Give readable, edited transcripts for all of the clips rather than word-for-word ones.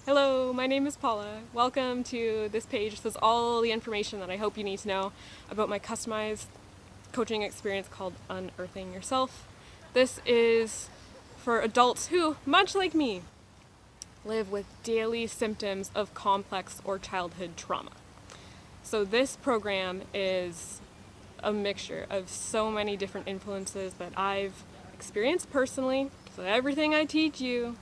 Hello, my name is Paula. Welcome to this page. This is all the information that I hope you need to know about my customized coaching experience called Unearthing Yourself. This is for adults who, much like me, live with daily symptoms of complex or childhood trauma. So this program is a mixture of so many different influences that I've experienced personally. So everything I teach you,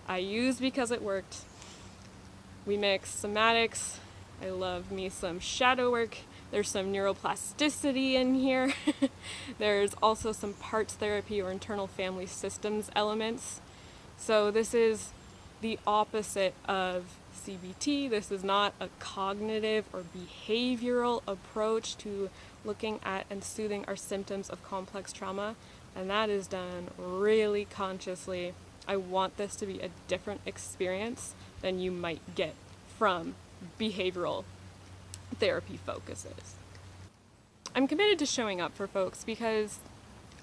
I use because it worked. We mix somatics. I love me some shadow work. There's some neuroplasticity in here. There's also some parts therapy or internal family systems elements. So this is the opposite of CBT. This is not a cognitive or behavioral approach to looking at and soothing our symptoms of complex trauma, and that is done really consciously. I want this to be a different experience than you might get from behavioral therapy focuses. I'm committed to showing up for folks because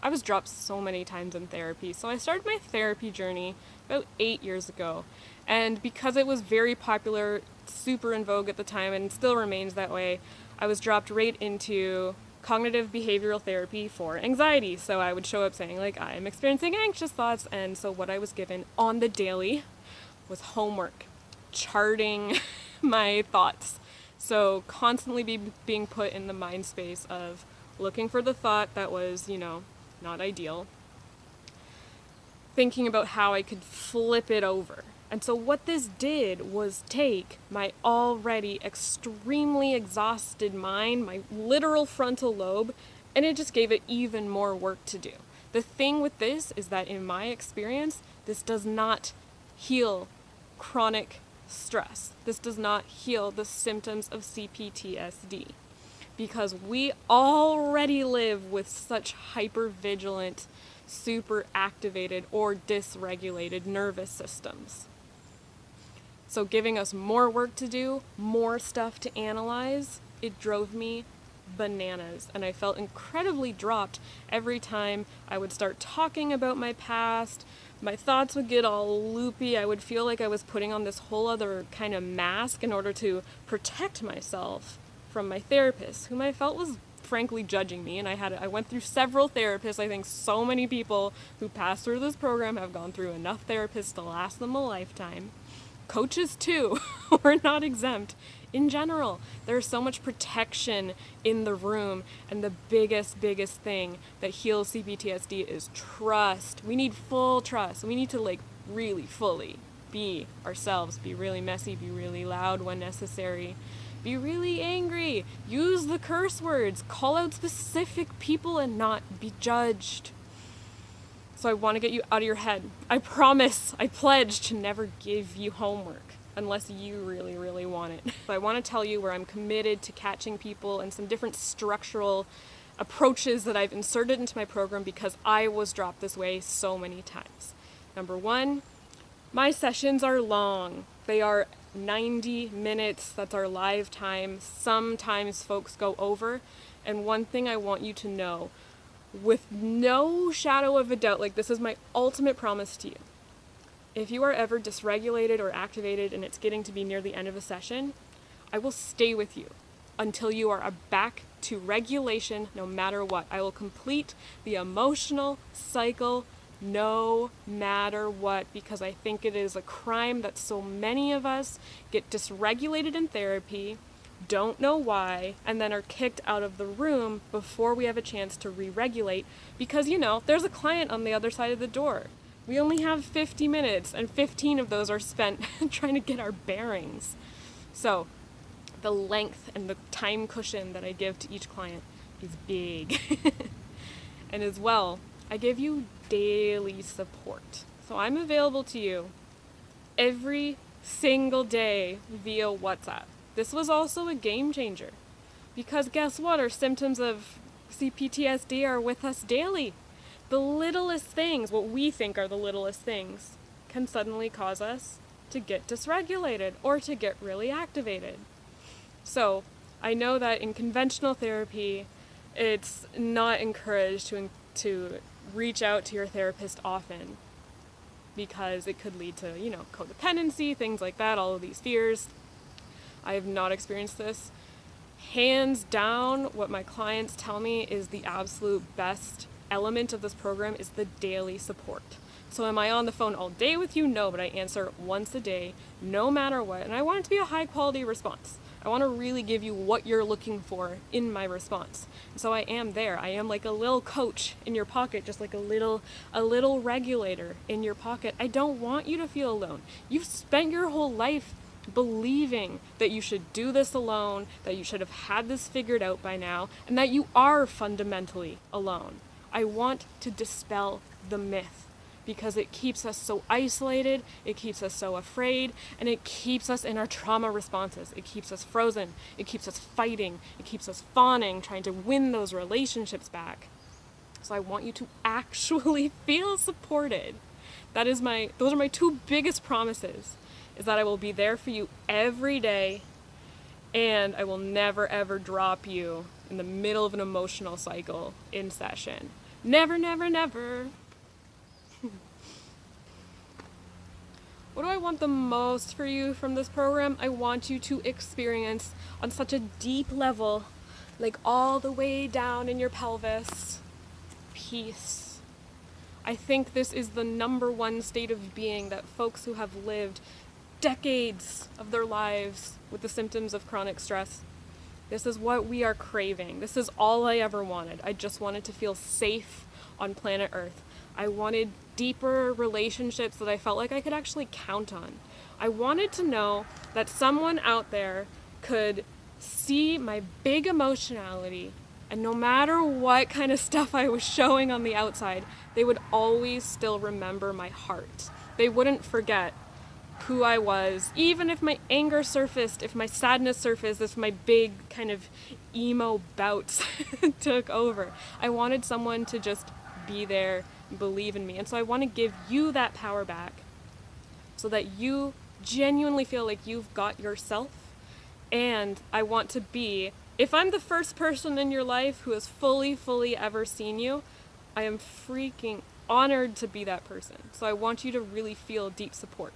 I was dropped so many times in therapy. So I started my therapy journey about 8 years ago. And because it was very popular, super in vogue at the time, and still remains that way, I was dropped right into cognitive behavioral therapy for anxiety. So I would show up saying, like, I'm experiencing anxious thoughts. And so what I was given on the daily was homework, charting my thoughts. So constantly being put in the mind space of looking for the thought that was, not ideal, thinking about how I could flip it over. And so what this did was take my already extremely exhausted mind, my literal frontal lobe, and it just gave it even more work to do. The thing with this is that in my experience, this does not heal chronic stress. This does not heal the symptoms of CPTSD because we already live with such hypervigilant, super activated, or dysregulated nervous systems. So giving us more work to do, more stuff to analyze, it drove me bananas. And I felt incredibly dropped every time I would start talking about my past. My thoughts would get all loopy. I would feel like I was putting on this whole other kind of mask in order to protect myself from my therapist, whom I felt was frankly judging me. And I went through several therapists. I think so many people who pass through this program have gone through enough therapists to last them a lifetime. Coaches too, we're not exempt. In general, there's so much protection in the room, and the biggest thing that heals CPTSD is trust. We need full trust. We need to really fully be ourselves, be really messy, be really loud when necessary, be really angry, use the curse words, call out specific people and not be judged. So I want to get you out of your head. I promise, I pledge to never give you homework unless you really, really want it. I want to tell you where I'm committed to catching people and some different structural approaches that I've inserted into my program because I was dropped this way so many times. Number one, my sessions are long. They are 90 minutes. That's our live time. Sometimes folks go over. And one thing I want you to know, with no shadow of a doubt, this is my ultimate promise to you. If you are ever dysregulated or activated and it's getting to be near the end of a session, I will stay with you until you are back to regulation no matter what. I will complete the emotional cycle no matter what, because I think it is a crime that so many of us get dysregulated in therapy, don't know why, and then are kicked out of the room before we have a chance to re-regulate because, there's a client on the other side of the door. We only have 50 minutes, and 15 of those are spent trying to get our bearings. So the length and the time cushion that I give to each client is big. And as well, I give you daily support. So I'm available to you every single day via WhatsApp. This was also a game changer because guess what? Our symptoms of CPTSD are with us daily. The littlest things, what we think are the littlest things, can suddenly cause us to get dysregulated or to get really activated. So I know that in conventional therapy, it's not encouraged to reach out to your therapist often because it could lead to, codependency, things like that, all of these fears. I have not experienced this. Hands down, what my clients tell me is the absolute best element of this program is the daily support. So am I on the phone all day with you? No, but I answer once a day, no matter what. And I want it to be a high quality response. I want to really give you what you're looking for in my response. So I am there. I am like a little coach in your pocket, just like a little regulator in your pocket. I don't want you to feel alone. You've spent your whole life believing that you should do this alone, that you should have had this figured out by now, and that you are fundamentally alone. I want to dispel the myth because it keeps us so isolated, it keeps us so afraid, and it keeps us in our trauma responses. It keeps us frozen, it keeps us fighting, it keeps us fawning, trying to win those relationships back. So I want you to actually feel supported. Those are my two biggest promises, is that I will be there for you every day, and I will never ever drop you in the middle of an emotional cycle in session. Never, never, never. What do I want the most for you from this program? I want you to experience on such a deep level, like all the way down in your pelvis, peace. I think this is the number one state of being that folks who have lived decades of their lives with the symptoms of chronic stress, this is what we are craving. This is all I ever wanted. I just wanted to feel safe on planet Earth. I wanted deeper relationships that I felt like I could actually count on. I wanted to know that someone out there could see my big emotionality, and no matter what kind of stuff I was showing on the outside, they would always still remember my heart. They wouldn't forget who I was, even if my anger surfaced, if my sadness surfaced, if my big kind of emo bouts took over. I wanted someone to just be there, believe in me. And so I want to give you that power back so that you genuinely feel like you've got yourself. And I want to be, if I'm the first person in your life who has fully ever seen you, I am freaking honored to be that person. So I want you to really feel deep support.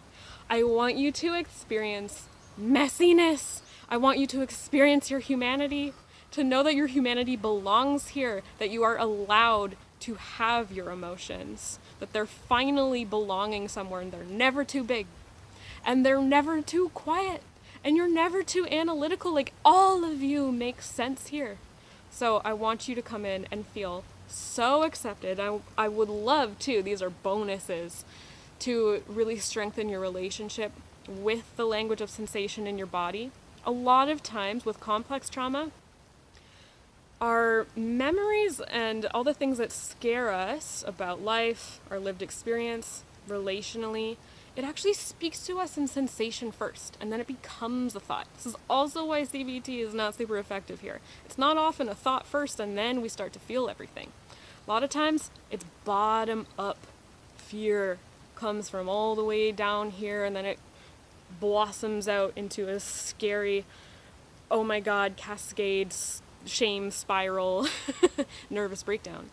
I want you to experience messiness. I want you to experience your humanity, to know that your humanity belongs here, that you are allowed to have your emotions, that they're finally belonging somewhere and they're never too big and they're never too quiet and you're never too analytical. Like, all of you make sense here. So I want you to come in and feel so accepted. I would love to, these are bonuses, to really strengthen your relationship with the language of sensation in your body. A lot of times with complex trauma, our memories and all the things that scare us about life, our lived experience, relationally, it actually speaks to us in sensation first, and then it becomes a thought. This is also why CBT is not super effective here. It's not often a thought first, and then we start to feel everything. A lot of times, it's bottom up. Fear comes from all the way down here, and then it blossoms out into a scary, oh my god, cascades, shame spiral, nervous breakdown.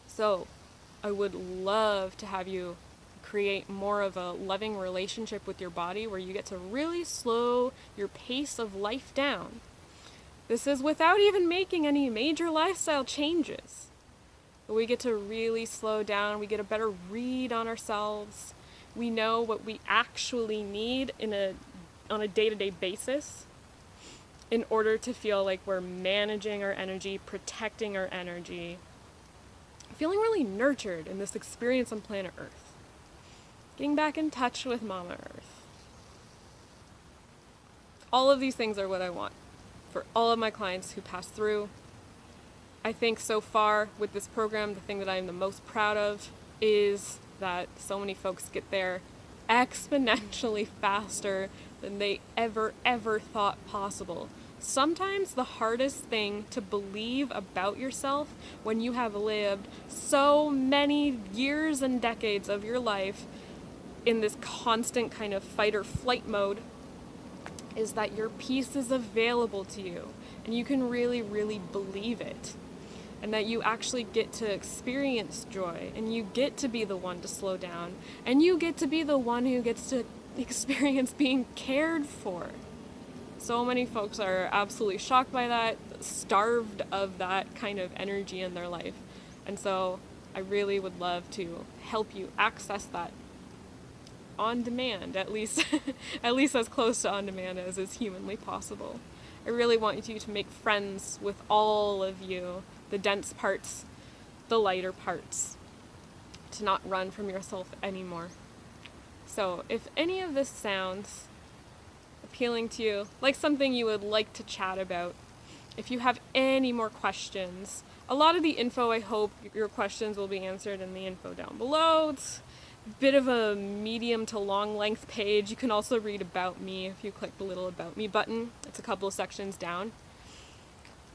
So I would love to have you create more of a loving relationship with your body where you get to really slow your pace of life down. This is without even making any major lifestyle changes. But we get to really slow down. We get a better read on ourselves. We know what we actually need on a day-to-day basis in order to feel like we're managing our energy, protecting our energy, feeling really nurtured in this experience on planet Earth. Getting back in touch with Mama Earth. All of these things are what I want for all of my clients who pass through. I think so far with this program, the thing that I'm the most proud of is that so many folks get there exponentially faster than they ever thought possible. Sometimes the hardest thing to believe about yourself when you have lived so many years and decades of your life in this constant kind of fight or flight mode is that your peace is available to you and you can really believe it. and that you actually get to experience joy, and you get to be the one to slow down, and you get to be the one who gets to experience being cared for. So many folks are absolutely shocked by that, starved of that kind of energy in their life. And so I really would love to help you access that on demand, at least at least as close to on demand as is humanly possible. I really want you to make friends with all of you, the dense parts, the lighter parts, to not run from yourself anymore. So if any of this sounds appealing to you, like something you would like to chat about, if you have any more questions, a lot of the info, I hope your questions will be answered in the info down below. It's a bit of a medium to long length page. You can also read about me if you click the little about me button. It's a couple of sections down.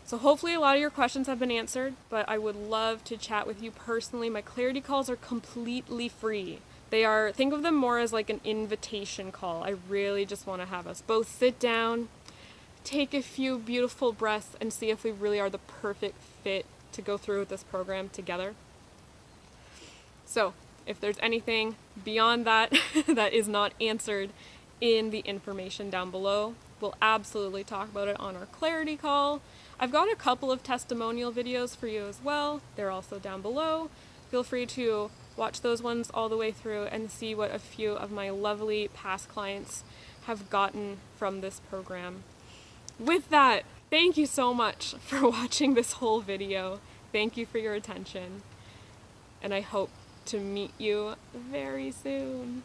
So hopefully a lot of your questions have been answered, but I would love to chat with you personally. My clarity calls are completely free. Think of them more as like an invitation call. I really just want to have us both sit down, take a few beautiful breaths, and see if we really are the perfect fit to go through with this program together. So if there's anything beyond that that is not answered in the information down below, we'll absolutely talk about it on our clarity call. I've got a couple of testimonial videos for you as well. They're also down below. Feel free to watch those ones all the way through and see what a few of my lovely past clients have gotten from this program. With that, thank you so much for watching this whole video. Thank you for your attention, and I hope to meet you very soon.